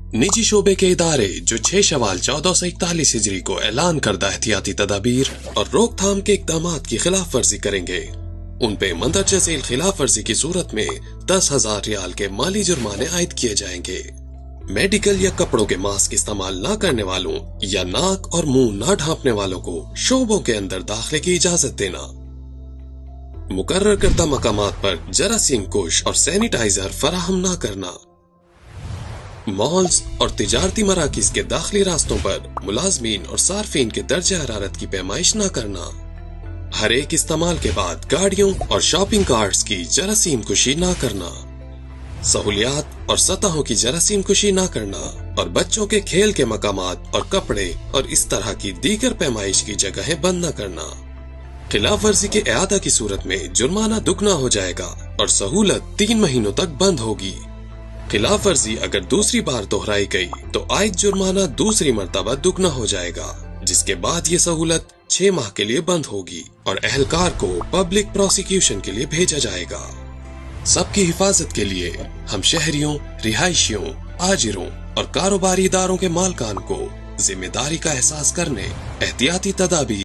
निजी शोबे के इदारे जो 6 शवाल 1441 हिजरी को ऐलान करदा एहतियाती तदाबीर और रोकथाम के इकदामात की खिलाफ वर्जी करेंगे, उन पे मंदरजा झेल खिलाफ वर्जी की सूरत में 10,000 रियाल के माली जुर्माने आयद किए जाएंगे। मेडिकल या कपड़ों के मास्क इस्तेमाल न करने वालों या नाक और मुंह न ढांपने वालों को शोबों के अंदर दाखिले की इजाजत देना, मुकर्रर करदा मकामात पर जरासीम कुश और सैनिटाइजर फराहम न करना, मॉल्स और तिजारती मराकिज के दाखिली रास्तों पर मुलाजमीन और सार्फिन के दर्जे हरारत की पैमाइश न करना, हर एक इस्तेमाल के बाद गाड़ियों और शॉपिंग कार्ट्स की जरासीम कुशी न करना, सहूलियात और सतहों की जरासीम कुशी न करना और बच्चों के खेल के मकामात और कपड़े और इस तरह की दीगर पैमाइश की जगहें बंद न करना। खिलाफ वर्जी के इआदा की सूरत में जुर्माना दुगना हो जाएगा और सहूलत 3 महीनों तक बंद होगी। खिलाफ वर्जी अगर दूसरी बार दोहराई गई तो आयद जुर्माना दूसरी मर्तबा दुगना हो जाएगा, जिसके बाद ये सहूलत 6 माह के लिए बंद होगी और अहलकार को पब्लिक प्रोसिक्यूशन के लिए भेजा जाएगा। सबकी हिफाजत के लिए हम शहरियों, रिहायशियों, आजिरों और कारोबारी इदारों के मालकान को जिम्मेदारी का एहसास करने एहतियाती तदाबीर